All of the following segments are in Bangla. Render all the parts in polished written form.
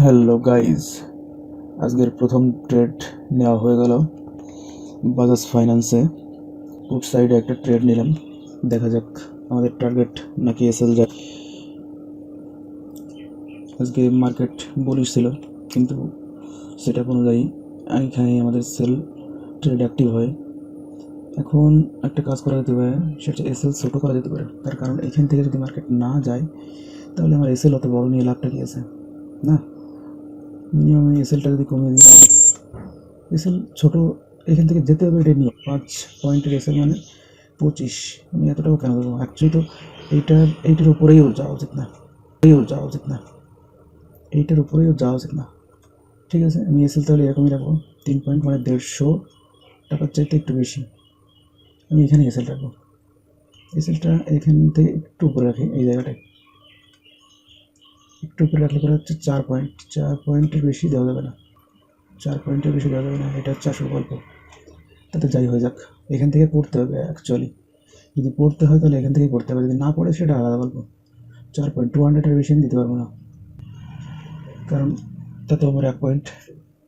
হ্যালো গাইজ, আজকের প্রথম ট্রেড নেওয়া হয়ে গেল বাজাজ ফাইন্যান্সে। পুট সাইডে একটা ট্রেড নিলাম, দেখা যাক আমাদের টার্গেট নাকি এসএল যায়। আজকে মার্কেট বুলিশ ছিল, কিন্তু সেটা অনুযায়ী এখানে আমাদের সেল ট্রেড অ্যাক্টিভ হয়। এখন একটা কাজ করা যেতে পারে, সেটা এসএল ছোটো করা যেতে পারে। তার কারণ এখান থেকে যদি মার্কেট না যায় তাহলে আমার এসএল অত বড় নিয়ে লাভটা কি আছে না। মিনিমাম এসএলটা যদি কমিয়ে দিই, এসএল ছোটো এখান থেকে যেতে হবে, এটা নিয়ে 5 পয়েন্টের এসএল মানে 25। আমি এতটাও কেন দেবো? অ্যাকচুয়ালি তো এইটার উপরেও যাওয়া উচিত না, এইটার উপরেও যাওয়া উচিত না। ঠিক আছে, আমি এসএল তাহলে এরকমই রাখবো, 3 পয়েন্ট মানে 150 টাকার চাইতে একটু বেশি। আমি এখানে এসএল রাখবো, এসএলটা এখান থেকে একটু উপরে রাখি, এই জায়গাটায় একটু উপরে রাখলে পরে হচ্ছে 4 পয়েন্টের বেশি দেওয়া যাবে না, 4 পয়েন্টের বেশি দেওয়া যাবে না। এটা হচ্ছে আসল গল্প। তাতে যাই হয়ে যাক, এখান থেকে পড়তে হবে অ্যাকচুয়ালি। যদি পড়তে হয় তাহলে এখান থেকেই পড়তে হবে, যদি না পড়ে সেটা আলাদা গল্প। 4.200-এর বেশি আমি দিতে পারবো না, কারণ তাতে আমার 1 পয়েন্ট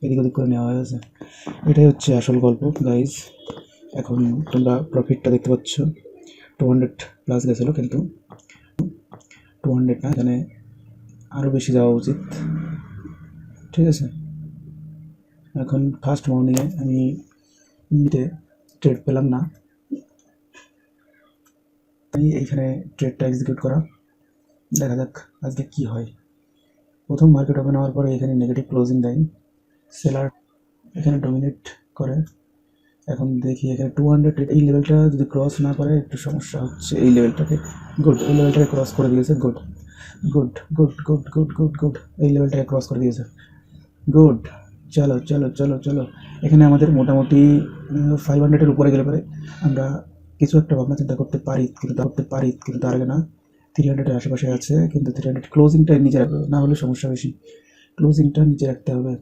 এদিক ওদিক করে নেওয়া হয়েছে। এটাই হচ্ছে আসল গল্প গাইজ। এখন তোমরা প্রফিটটা দেখতে পাচ্ছ, 200 প্লাস গেছিলো, কিন্তু 200 না, এখানে আরও বেশি যাওয়া উচিত। ঠিক আছে, এখন ফার্স্ট মর্নিংয়ে আমি নিতে ট্রেড পেলাম না, আমি এইখানে ট্রেডটা এক্সিকিউট করা। দেখা যাক আজকে কি হয়। প্রথম মার্কেট ওপেন হওয়ার পরে এখানে নেগেটিভ ক্লোজিং দেয়, সেলার এখানে ডমিনেট করে। এখন দেখি এখানে 200 এই লেভেলটা যদি ক্রস না করে একটু সমস্যা হচ্ছে। এই লেভেলটাকে গুড, এই লেভেলটাকে ক্রস করে দিয়েছে, good good good good good good good এই লেভেলটাকে ক্রস করে দিয়েছে, গুড। চলো চলো চলো চলো, এখানে আমাদের মোটামুটি 500-এর উপরে গেলে পরে আমরা কিছু একটা ভাবনা চিন্তা করতে পারি, কিন্তু তার আগে না। 300-এর আশেপাশে আছে, কিন্তু 300 ক্লোজিংটা নিচে রাখবে, না হলে সমস্যা বেশি। ক্লোজিংটা নিচে রাখতে হবে,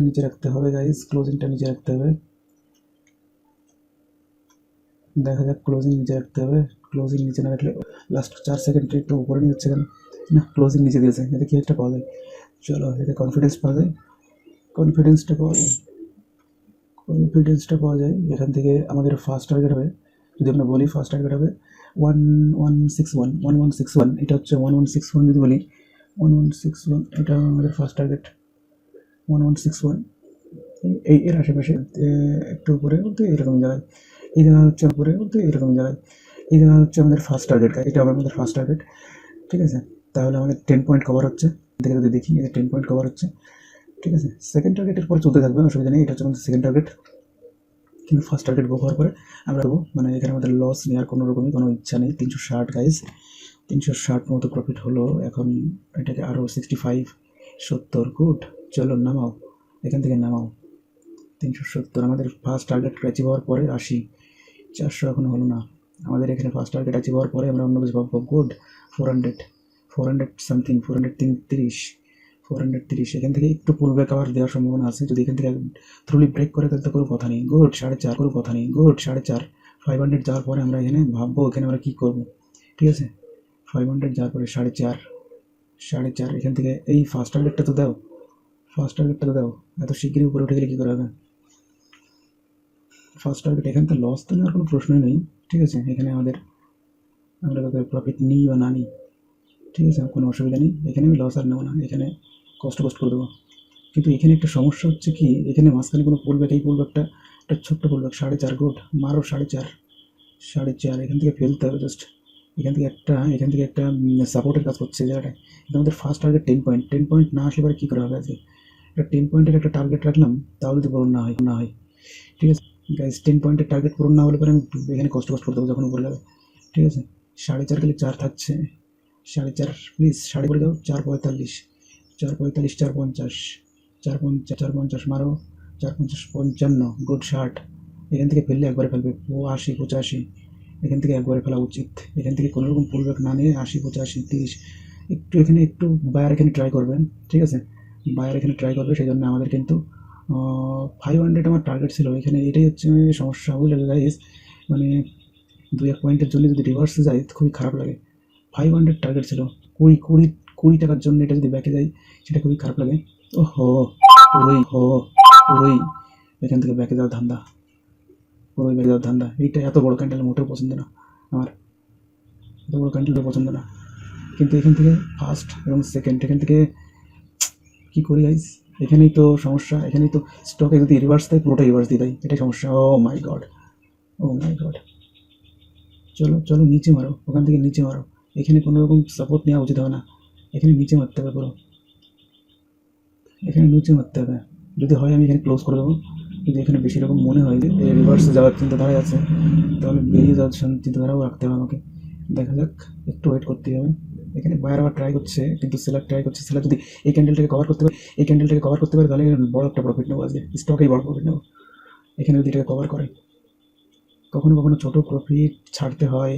নিচে রাখতে হবে গাইজ, ক্লোজিংটা নিচে রাখতে হবে। দেখা যাক, ক্লোজিং নিচে রাখতে হবে। ক্লোজিং নিচে না রাখলে লাস্ট 4 সেকেন্ড একটু উপরে নিয়ে যাচ্ছে কেন? না, ক্লোজিং নিচে দিয়েছে, এতে কি একটা পাওয়া যায়। চলো, এতে কনফিডেন্স পাওয়া যায়, কনফিডেন্সটা পাওয়া যায়। এখান থেকে আমাদের ফার্স্ট টার্গেট হবে, যদি আমরা বলি ফার্স্ট টার্গেট হবে 1161। এটা হচ্ছে 1161, যদি বলি 1161, এটা আমাদের ফার্স্ট টার্গেট 1161। এর আশেপাশে একটু উপরে বলতে এরকম জায়গায়, এই জায়গা হচ্ছে উপরে বলতে এরকম জায়গায়, এই জায়গা হচ্ছে আমাদের ফার্স্ট টার্গেট। এটা আমাদের ফার্স্ট টার্গেট। ঠিক আছে, তাহলে আমাদের 10 পয়েন্ট কভার হচ্ছে। দেখে যদি দেখি, 10 পয়েন্ট কভার হচ্ছে। ঠিক আছে, সেকেন্ড টার্গেটের পর চলতে থাকবে, অসুবিধা নেই। এটা হচ্ছে আমাদের সেকেন্ড টার্গেট, কিন্তু ফার্স্ট টার্গেট হওয়ার পরে আমরা মানে এখানে আমাদের লস নেওয়ার কোনো রকমই কোনো ইচ্ছা নেই। 360 গাইজ, 360 মতো প্রফিট হলো। এখন এটাকে আরও 65, 70, গুড। চলো নামাও, এখান থেকে নামাও। 370 আমাদের ফার্স্ট টার্গেট অ্যাচিভ হওয়ার পরে 80, 400 এখনো হলো না। আমাদের এখানে ফার্স্ট টার্গেট অ্যাচিভ হওয়ার পরে আমরা অন্য কিছু পাবো, গুড। 400 সামথিং, 430। এখান থেকে একটু পুল ব্যাক আবার দেওয়ার সম্ভাবনা আছে। যদি এখান থেকে থ্রুলি ব্রেক করে তাহলে তো কোনো কথা নেই, গুড। 4.5, কোনো কথা নেই, গুড। 4.5, 500 যাওয়ার পরে আমরা এখানে ভাববো এখানে আমরা কী করবো। ঠিক আছে, 500 যাওয়ার পরে 4.5, এখান থেকে এই ফার্স্ট টার্গেটটা তো দাও, এত শিগগিরই উপরে উঠে গেলে কী করা হবে? ফার্স্ট টার্গেট, এখান থেকে লস তো নেওয়ার কোনো প্রশ্নই নেই। ঠিক আছে, এখানে আমরা প্রফিট নিই বা না নিই, ঠিক আছে, কোনো অসুবিধা নেই। এখানে আমি লস আর নেবো না, এখানে কষ্ট করে দেবো। কিন্তু এখানে একটা সমস্যা হচ্ছে কি, এখানে মাঝখানে কোনো পুলব্যাক, এই পুলব্যাকটা একটা ছোট্ট পুলব্যাক, 4.5, গুড। মারো 4.5, এখান থেকে ফেলতে হবে জাস্ট। এখান থেকে একটা সাপোর্টের কাজ করছে জায়গাটায়। কিন্তু আমাদের ফার্স্ট টার্গেট 10 পয়েন্ট না আসলে পরে কী করা হবে? আজকে একটা 10 পয়েন্টের একটা টার্গেট রাখলাম, তাহলে যদি পূরণ না হয়। ঠিক আছে গাইজ, 10 পয়েন্টের টার্গেট পূরণ না হলে পরে আমি এখানে কষ্ট করে দেবো যখন উপরে যাবে। ঠিক আছে, 4.5 গেলে 4 থাকছে, 4.5 প্লিজ, 4.5 করে দাও। 4.45, 4.50, 4.50 মারো। 4.50, 55, গুড। 60, এখান থেকে ফেললে একবারে ফেলবে। 80, 85, এখান থেকে একবারে ফেলা উচিত। এখান থেকে কোনো রকম পুলব্যাক না নিয়ে 80, 85, 30, একটু বায়ার এখানে ট্রাই করবেন। ঠিক আছে, বায়ার এখানে ট্রাই করবে, সেই জন্য আমাদের কিন্তু 500 আমার টার্গেট ছিল এখানে। এটাই হচ্ছে সমস্যা, বুঝলে গাইস। মানে 2-1 পয়েন্টের জন্য যদি রিভার্সে যায় খুবই খারাপ লাগে। 500 টার্গেট ছিল, কুড়ি 20 টাকার জন্য এটা যদি ব্যাকে যাই সেটা খুবই খারাপ লাগে। ও হো, পুরোই এখান থেকে ব্যাকে যাওয়ার ধান্দা, পুরোই ব্যাকে যাওয়ার ধান্দা। এইটা এত বড় ক্যান্ডেল মোটেও পছন্দ না আমার, এত বড় ক্যান্ডেলটা পছন্দ না। কিন্তু এখান থেকে ফার্স্ট এবং সেকেন্ড, এখান থেকে কী করি গাইস, এখানেই তো সমস্যা। এখানেই তো স্টকে যদি রিভার্স দেয় পুরোটা রিভার্স দিয়ে দেয়, এটাই সমস্যা। ও মাই গড, ও মাই গড। চলো চলো নিচে মারো, ওখান থেকে নিচে মারো। এখানে কোনো রকম সাপোর্ট নেওয়া উচিত হবে না, এখানে নিচে মারতে হবে পুরো, এখানে নিচে মারতে হবে। যদি হয় আমি এখানে ক্লোজ করে দেবো। যদি এখানে বেশি রকম মনে হয় যে রিভার্সে যাওয়ার চিন্তাধারায় আছে, তাহলে বেরিয়ে যাওয়ার চিন্তাধারাও রাখতে হবে আমাকে। দেখা যাক, একটু ওয়েট করতেই হবে। এখানে বায়ার আবার ট্রাই করছে, কিন্তু সেলার ট্রাই করছে। সেলার যদি এই ক্যান্ডেলটাকে কভার করতে পারে, এই ক্যান্ডেলটাকে কভার করতে পারে, তাহলে বড় একটা প্রফিট নেবো আজকে, স্টকেই বড় প্রফিট নেবো। এখানে যদি এটাকে কভার করে, কখনো কখনো ছোটো প্রফিট ছাড়তে হয়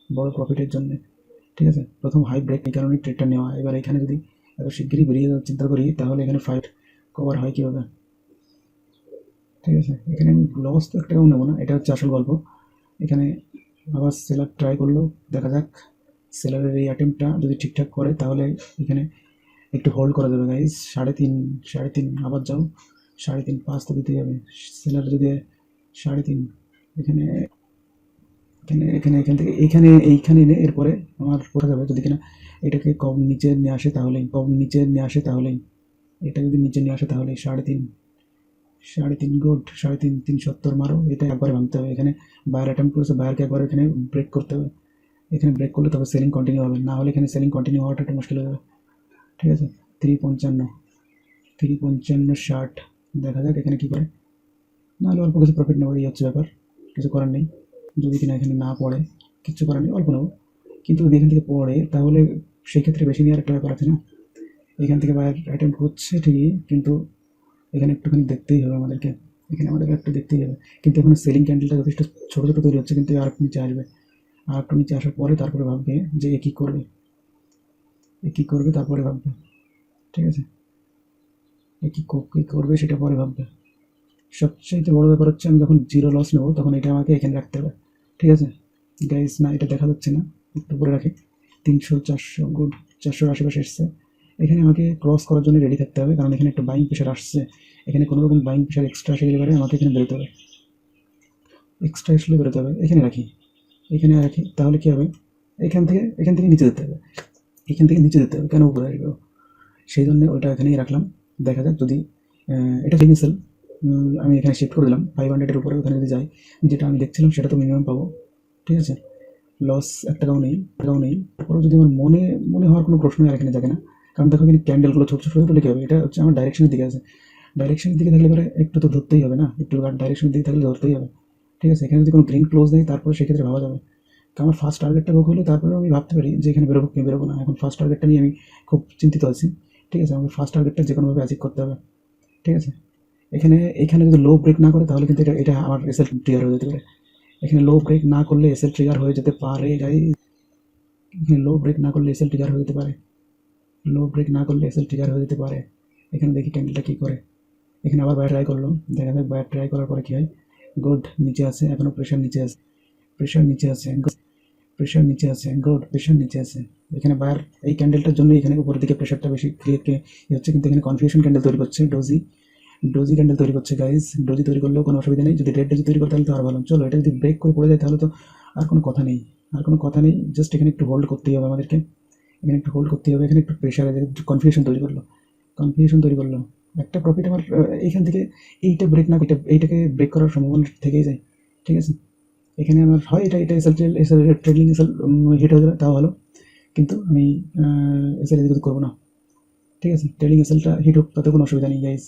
বড় প্রফিটের জন্য, ঠিক আছে। প্রথম হাই ব্রেক, এই কারণে ট্রেডটা নেওয়া। এবার এখানে যদি এত শিগগিরই বেরিয়ে যাওয়ার চিন্তা করি, তাহলে এখানে ফাইট কভার হয় কীভাবে, ঠিক আছে। এখানে আমি লস তো একটাও নেবো না, এটা হচ্ছে আসল গল্প। এখানে আবার সেলার ট্রাই করলো, দেখা যাক সেলারের এই অ্যাটেম্পটা যদি ঠিকঠাক করে, তাহলে এখানে একটু হোল্ড করা যাবে গাইজ। 3.5 আবার যাও, 3.5 তো দিতে যাবে। সেলার যদি 3.5 এখানে এখানে এখানে এখান থেকে এইখানে এনে এরপরে আমার বোঝা যাবে যদি কিনা এটাকে কম নিচে নিয়ে আসে, তাহলেই এটা যদি নিচে নিয়ে আসে তাহলে 3.5 গুড। 3.70 মারো, এটা একবারে ভাঙতে হবে। এখানে বায়ার অ্যাটেম্প করেছে, বায়ারকে একবার এখানে ব্রেক করতে হবে। এখানে ব্রেক করলে তবে সেলিং কন্টিনিউ হবে, না হলে এখানে সেলিং কন্টিনিউ হওয়াটা একটু মুশকিল হয়ে যাবে, ঠিক আছে। 3.55 দেখা যাক এখানে কী করে। নাহলে অল্প কিছু প্রফিট নেবো, এই হচ্ছে ব্যাপার, কিছু করার নেই। যদি কিনা এখানে না পড়ে কিচ্ছু করার নেই, অল্প নেবো। কিন্তু যদি এখান থেকে পড়ে, তাহলে সেই ক্ষেত্রে বেশি নেওয়ার একটা ব্যাপার আছে না। এখান থেকে বায়ার অ্যাটেম্প হচ্ছে ঠিকই, কিন্তু এখানে একটুখানি দেখতেই হবে আমাদেরকে, এখানে আমাদেরকে একটু দেখতেই হবে। কিন্তু এখন সেলিং ক্যান্ডেলটা যথেষ্ট ছোটো ছোটো তৈরি হচ্ছে, কিন্তু আর একটু নিচে আসবে। আর একটু নিচে আসার পরে তারপরে ভাববে যে এ কী করবে, তারপরে ভাববে, ঠিক আছে। এ কী করবে সেটা পরে ভাববে। সবচাইতে বড় ব্যাপার হচ্ছে আমি যখন জিরো লস নেবো, তখন এটা আমাকে এখানে রাখতে হবে, ঠিক আছে গাইস। না, এটা দেখা যাচ্ছে না, একটু পরে রাখি। 300 400 গুড, 400 আশেপাশে এসছে। এখানে আমাকে ক্রস করার জন্য রেডি থাকতে হবে, কারণ এখানে একটা বাইং প্রেশার আসছে। এখানে কোনো রকম বাইং প্রেশার এক্সট্রা আসে গেলে পারে আমাকে এখানে বেরোতে হবে, এক্সট্রা আসলে বেরোতে হবে। এখানে রাখি, তাহলে কী হবে, এখান থেকে নিচে যেতে হবে, কেন উপরে আসবে? সেই জন্য ওটা এখানেই রাখলাম। দেখা যাক যদি এটা টেকনিক্যাল, আমি এখানে শিফট করে দিলাম 500-এর উপরে। ওখানে যদি যাই, যেটা আমি দেখছিলাম সেটা তো মিনিমাম পাবো, ঠিক আছে। লস 1 টাকাও নেই। তারপরেও যদি আমার মনে হওয়ার কোনো প্রশ্নই আর এখানে থাকে না, কারণ দেখো এখানে ক্যান্ডেলগুলো ছোটো ছোটো লিখে হবে। এটা হচ্ছে আমার ডাইরেকশনের দিকে আছে, ডাইরেকশনের দিকে থাকলে পরে একটু তো ধরতেই হবে না, একটু ডাইরেকশনের দিকে থাকলে ধরতেই হবে, ঠিক আছে। এখানে যদি কোনো গ্রিন ক্লোজ নেই, তারপরে সেক্ষেত্রে ভাবা যাবে। আমার ফার্স্ট টার্গেটটা বুক হলে তারপরে আমি ভাবতে পারি যে এখানে বেরোবো কি বেরোবো না। এখন ফার্স্ট টার্গেটটা নিয়ে আমি খুব চিন্তিত আছি, ঠিক আছে। আমাকে ফার্স্ট টার্গেটটা যে কোনোভাবে অ্যাচিভ করতে হবে, ঠিক আছে। এখানে যদি লো ব্রেক না করে, তাহলে কিন্তু এটা আমার এসএল ট্রিগার হয়ে যেতে পারে। এখানে লো ব্রেক না করলে এসএল ট্রিগার হয়ে যেতে পারে গাইস। এখানে লো ব্রেক না করলে এসএল ট্রিগার হয়ে যেতে পারে, এখানে দেখি ক্যান্ডেলটা কী করে। এখানে আবার বায়ার ট্রাই করলো, দেখা যাক বায়ার ট্রাই করার পরে কী হয়। গুড, নিচে আছে, এখনও প্রেশার নিচে আছে, গুড, প্রেশার নিচে আছে। এখানে বায়ার এই ক্যান্ডেলটার জন্য এখানে উপরের দিকে প্রেশারটা বেশি ক্রিয়েট হচ্ছে, কিন্তু এখানে কনফিউশন ক্যান্ডেল তৈরি করছে, ডোজি ক্যান্ডেল তৈরি করছে গাইজ। ডোজি তৈরি করলেও কোনো অসুবিধা নেই, যদি রেড ডোজি তৈরি করে তাহলে তো আর ভালো। চলো, এটা যদি ব্রেক করে পড়ে যায় তাহলে তো আর কোনো কথা নেই, জাস্ট এখানে একটু হোল্ড করতেই হবে আমাদেরকে, এখানে একটু প্রেশার আছে, একটু কনফিউশন তৈরি করলো। একটা প্রফিট আমার এইখান থেকে এইটা ব্রেক না, এইটাকে ব্রেক করার সম্ভাবনা থেকেই যায়, ঠিক আছে। এখানে আমার হয় এটা ট্রেডিং এসএল হিট হয়ে যাবে, তাও ভালো। কিন্তু আমি এসএল এদিকে করবো না, ঠিক আছে। ট্রেডিং এসএলটা হিট হোক, তাতে কোনো অসুবিধা নেই গাইজ,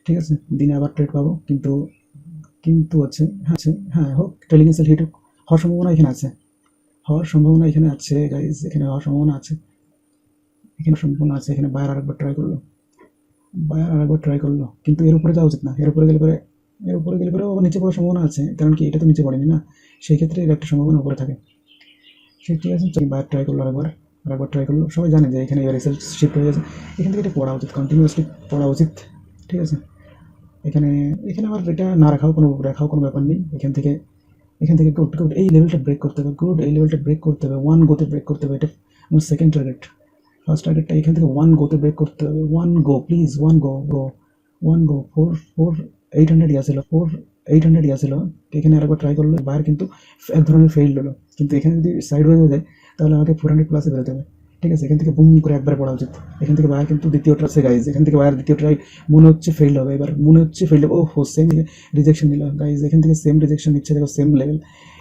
ঠিক আছে। দিনে আবার ট্রেড পাবো, কিন্তু হ্যাঁ হোক, ট্রেডিং এসএল হিট হোক, হওয়ার সম্ভাবনা এখানে আছে, গাইজ। এখানে হওয়ার সম্ভাবনা আছে, এখানে বায়ার আরেকবার ট্রাই করলো, কিন্তু এর উপরে যাওয়া উচিত না। এর উপরে গেলে পরেও নিচে পড়ার সম্ভাবনা আছে, কারণ কি এটা তো নিচে পড়েনি না, সেই ক্ষেত্রে এর একটা সম্ভাবনা উপরে থাকে। সে ঠিক আছে, বায়ার ট্রাই করলো, আরেকবার ট্রাই করলো। সবাই জানে যে এখানে রেজাল্ট শিফট হয়ে গেছে, এখান থেকে এটা পড়া উচিত, কন্টিনিউয়াসলি পড়া উচিত, ঠিক আছে। এখানে আমার এটা না রাখাও কোনো ব্যাপার নেই। এখান থেকে গুড এই লেভেলটা ব্রেক করতে হবে, ওয়ান গোতে ব্রেক করতে হবে। এটা আমার সেকেন্ড টার্গেট, ফার্স্ট টার্গেটটা এখান থেকে 1 গোতে ব্রেক করতে হবে। 1 গো প্লিজ, 1 গো, 1 গো। 800 গেছিল, 800 গেছিল। এখানে আরেকবার ট্রাই করলো, বায়ার কিন্তু এক ধরনের ফেইল হলো। কিন্তু এখানে যদি সাইড হয়ে যায় তাহলে আমাকে 400 প্লাসে বেরোতে হবে। ঠিক আছে, এখান থেকে বুম করে একবার পড়া উচিত। এখান থেকে বায়ার কিন্তু দ্বিতীয় ট্রাই গাইজ, এখান থেকে বায়ার দ্বিতীয় ট্রাই মনে হচ্ছে ফেইল হবে। এবার মনে হচ্ছে ফেইল হবে। ও সেম রিজেকশন নিল গাইজ, এখান থেকে সেম রিজেকশন নিচ্ছে, দেখো সেম লেভেল।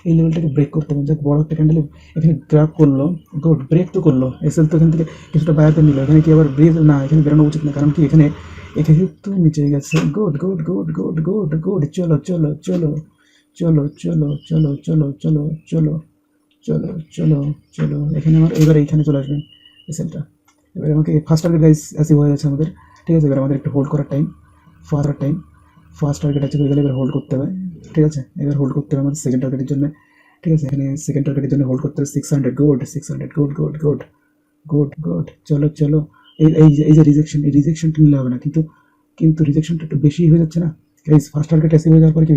এই লেভেলটাকে ব্রেক করতে হবে। যাক, বড় একটা ক্যান্ডেল এখানে গ্রাফ করলো, গুড, ব্রেক তো করলো। এসএল তো এখান থেকে কিছুটা বায়ারতে নিল। এখানে কি আবার ব্রেক না, এখানে বেরোনো উচিত না, কারণ কি এখানে এখানে তো নিচে গেছে। Good good good good good good, চলো চলো চলো চলো চলো চলো চলো চলো চলো চলো চলো চলো। এখানে আমার এবার এইখানে চলে আসবেন এসএলটা। এবার আমাকে ফার্স্ট টার্গেট গাইস অ্যাচিভ হয়ে গেছে আমাদের। ঠিক আছে, এবার আমাদের একটু হোল্ড করার টাইম, ফার্স্ট টার্গেট অ্যাচিভ হয়ে গেলে এবার হোল্ড করতে হবে। ঠিক আছে, এবার হোল্ড করতে হবে আমাদের সেকেন্ড টার্গেটের জন্য। ঠিক আছে, এখানে সেকেন্ড টার্গেটের জন্য হোল্ড করতে হবে 600 good, 600 good good good good good. চলো চলো, এই যে রিজেকশন, এই রিজেকশনটা নিলে হবে না, কিন্তু রিজেকশনটা একটু বেশি হয়ে যাচ্ছে না গাইস। ফার্স্ট টার্গেট অ্যাচিভ হয়ে যাওয়ার পরে কি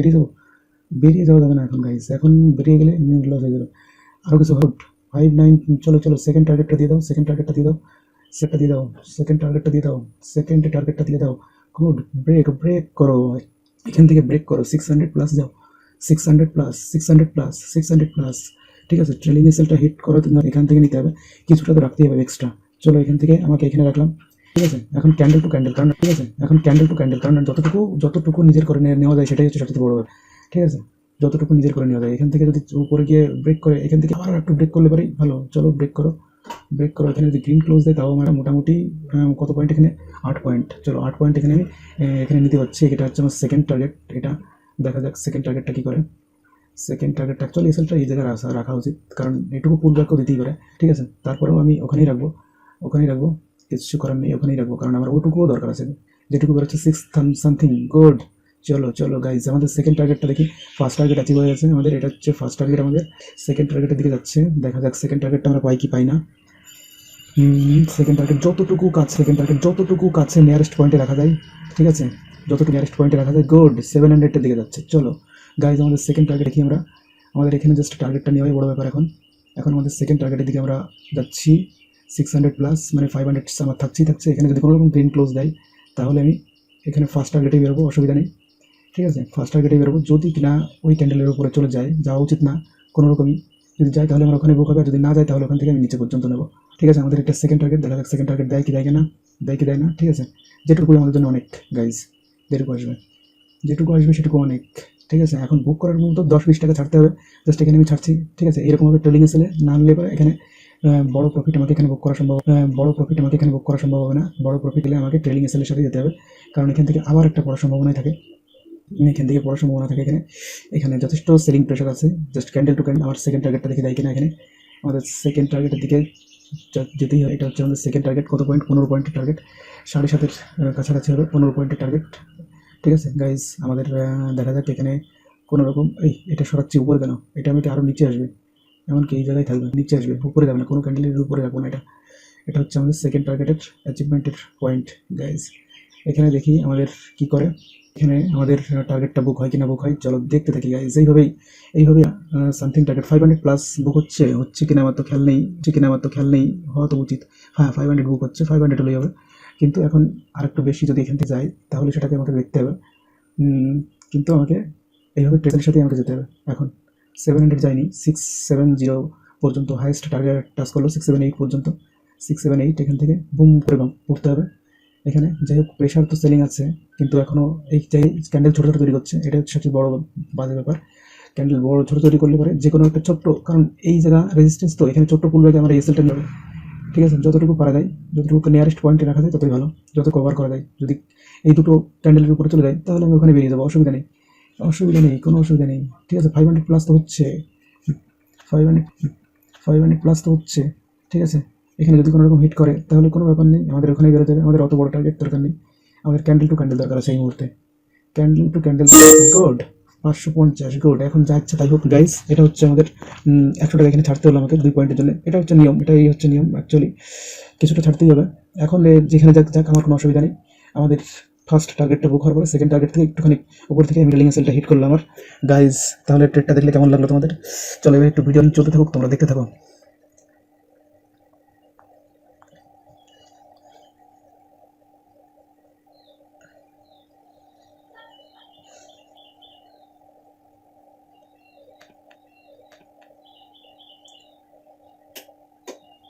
বেরিয়ে যাওয়া যাবে না এখন গাইস। এখন বেরিয়ে গেলে লস হয়ে যাবে। আরও কিছু হোল্ড 59। চলো চলো, সেকেন্ড টার্গেটটা দিয়ে দাও, সেকেন্ড টার্গেটটা দিয়ে দাও, সেটটা দিয়ে দাও, সেকেন্ড টার্গেটটা দিয়ে দাও, সেকেন্ড টার্গেটটা দিয়ে দাও। গুড, ব্রেক করো, এখান থেকে ব্রেক করো। 600 প্লাস যাও, 600 প্লাস, 600 প্লাস, 600 প্লাস। ঠিক আছে, ট্রেলিং এসএলটা হিট করো, তোমার এখান থেকে নিতে হবে, কিছুটা তো রাখতেই হবে এক্সট্রা। চলো, এখান থেকে আমাকে এখানে রাখলাম। ঠিক আছে, এখন ক্যান্ডেল টু ক্যান্ডেল, কারণ ঠিক আছে, এখন ক্যান্ডেল টু ক্যান্ডেল, কারণ যতটুকু নিজের করে নেওয়া যায় সেটাই হচ্ছে সবচেয়ে বড় ব্যাপার। ঠিক আছে, যতটুকু নিজের করে নেওয়া যায়। এখান থেকে যদি উপরে গিয়ে ব্রেক করে, এখান থেকে আবার একটু ব্রেক করলে পারি ভালো। চলো, ব্রেক করো। এখানে যদি গ্রিন ক্লোজ দেয় তাও আমরা মোটামুটি কত পয়েন্ট এখানে, 8 পয়েন্ট। চলো, 8 পয়েন্ট এখানে আমি এখানে নিতে পারছি। এটা হচ্ছে আমার সেকেন্ড টার্গেট। এটা দেখা যাক সেকেন্ড টার্গেটটা কী করে। সেকেন্ড টার্গেটটা অ্যাকচুয়ালি এসএলটা এই জায়গায় রাখা উচিত, কারণ এটুকু পুল ব্যাকও দিতেই পারে। ঠিক আছে, তারপরেও আমি ওখানেই রাখবো, কিছু করার নেই, ওখানেই রাখবো, কারণ আমার ওটুকুও দরকার আছে। যেটুকু বেরোচ্ছে 6 সামথিং। গুড, চলো চলো গাইজ, আমাদের সেকেন্ড টার্গেটটা দেখি। ফার্স্ট টার্গেট অ্যাচিভ হয়ে গেছে আমাদের, এটা হচ্ছে ফার্স্ট টার্গেট আমাদের। সেকেন্ড টার্গেটের দিকে যাচ্ছে, দেখা যাক সেকেন্ড টার্গেটটা আমরা পাই কি পাই না। সেকেন্ড টার্গেট যতটুকু কাছে নিয়ারেস্ট পয়েন্টে রাখা যায়। ঠিক আছে, যতটুকু নিয়ারেস্ট পয়েন্টে রাখা যায়। গুড, 700-এর দিকে যাচ্ছে। চলো গাইজ, আমাদের সেকেন্ড টার্গেট দেখি আমরা। আমাদের এখানে জাস্ট টার্গেটটা নেওয়াই বড় ব্যাপার। এখন আমাদের সেকেন্ড টার্গেটের দিকে আমরা যাচ্ছি। 600 প্লাস, মানে 500 আমার থাকছে। এখানে যদি কোনো রকম গ্রিন ক্লোজ দেয় তাহলে আমি এখানে ফার্স্ট টার্গেটে বেরোবো, অসুবিধা নেই। ঠিক আছে, ফার্স্ট টার্গেটে বেরোবো। যদি কিনা ওই ক্যান্ডেলের উপরে চলে যায়, যাওয়া উচিত না কোনো রকমই। যদি যায় তাহলে আমার ওখানে বুক হবে, যদি না যায় তাহলে ওখান থেকে আমি নিচে পর্যন্ত নেবো। ঠিক আছে, আমাদের একটা সেকেন্ড টার্গেট, দেখা যাক সেকেন্ড টার্গেট দেয় কি দেয় না। ঠিক আছে, যেটুকু আমাদের জন্য অনেক গাইজ, যেটুকু আসবে সেটুকু অনেক। ঠিক আছে, এখন বুক করার মতো 10-20 টাকা ছাড়তে হবে, জাস্ট এখানে আমি ছাড়ছি। ঠিক আছে, এরকমভাবে ট্রেলিং এসেলে না নিলে পরে এখানে বড় প্রফিট আমাকে এখানে বুক করা সম্ভব হবে না। বড় প্রফিট হলে আমাকে ট্রেলিং এসেলের সাথে যেতে হবে, কারণ এখান থেকে আবার একটা পড়ার সম্ভাবনাই থাকে। এখানে যথেষ্ট সেলিং প্রেশার আছে। জাস্ট ক্যান্ডেল টু ক্যান্ডেল আমার সেকেন্ড টার্গেটটা দেখে দেয় কিনা। এখানে আমাদের সেকেন্ড টার্গেটের দিকে যেতেই হয়। এটা হচ্ছে আমাদের সেকেন্ড টার্গেট। কত পয়েন্ট? 15 পয়েন্টের টার্গেট, 7.5-এর কাছাকাছি হবে, 15 পয়েন্টের টার্গেট। ঠিক আছে গাইজ, আমাদের দেখা যাক এখানে কোনো রকম এটা সরাচ্ছি উপরে কেন, এটা আমি আরও নিচে আসবে, এমনকি এই জায়গায় থাকবে, নিচে আসবে, উপরে যাবে না, কোনো ক্যান্ডেলের উপরে রাখবো না। এটা হচ্ছে আমাদের সেকেন্ড টার্গেটের অ্যাচিভমেন্টের পয়েন্ট গাইজ। এখানে দেখি আমাদের কি করে, এখানে আমাদের টার্গেটটা বুক হয় কিনা। চলো দেখতে থাকি গাইজ। এইভাবে সামথিং টার্গেট 500 প্লাস বুক হচ্ছে কিনা আমার তো খেয়াল নেই, হওয়া তো উচিত। হ্যাঁ, 500 বুক হচ্ছে, 500 হলেই হবে। কিন্তু এখন আরেকটু বেশি যদি এখান থেকে যায় তাহলে সেটাকে আমাকে দেখতে হবে। কিন্তু আমাকে এইভাবে ট্রেডের সাথেই আমাকে যেতে হবে। এখন 700 যায়নি, 670 পর্যন্ত হাইয়েস্ট টার্গেট টাচ করলো, 678 পর্যন্ত, 678। এখান থেকে বুম করে পড়তে হবে। এখানে যাই হোক, প্রেশার তো সেলিং আছে, কিন্তু এখনও এই যাই ক্যান্ডেল ছোটো তৈরি করছে, এটা হচ্ছে সবচেয়ে বড় বাজে ব্যাপার। ক্যান্ডেল ছোটো তৈরি করলে পরে যে কোনো একটা ছোট্ট, কারণ এই জায়গা রেজিস্ট্যান্স তো, এখানে ছোট্ট পুল ব্যাগে আমরা এসএলটা নেবে। ঠিক আছে, যতটুকু পারা যায়, যতটুকু নিয়ারেস্ট পয়েন্টে রাখা যায় ততই ভালো, যত কভার করা যায়। যদি এই দুটো ক্যান্ডেলের উপরে চলে যায় তাহলে আমি ওখানে বেরিয়ে যাবো, অসুবিধা নেই, কোনো অসুবিধা নেই। ঠিক আছে, 500 প্লাস তো হচ্ছে, 500 প্লাস তো হচ্ছে। ঠিক আছে, এখানে যদি কোনো রকম হিট করে তাহলে কোনো ব্যাপার নেই, আমাদের ওখানেই বেরোতে হবে। আমাদের অত বড় টার্গেট দরকার নেই, আমাদের ক্যান্ডেল টু ক্যান্ডেল দরকার আছে এই মুহূর্তে। Candle to candle, good, 550, good. এখন যা ইচ্ছা তাই হোক গাইস। এটা হচ্ছে আমাদের 100 টাকা এখানে ছাড়তে হলো আমাকে 2 পয়েন্টের জন্য। এটা হচ্ছে নিয়ম, এটাই হচ্ছে নিয়ম অ্যাকচুয়ালি, কিছুটা ছাড়তেই হবে। এখন যেখানে যাক আমার কোনো অসুবিধা নেই। আমাদের ফার্স্ট টার্গেটটা বুক হওয়ার পরে সেকেন্ড টার্গেট থেকে একটুখানি উপর থেকে আমি রেলিং সেলটা হিট করলাম আমার গাইস। তাহলে ট্রেডটা দেখলে কেমন লাগলো তোমাদের? চলো এবার একটু ভিডিও চলতে থাকুক, তোমরা দেখতে থাকো।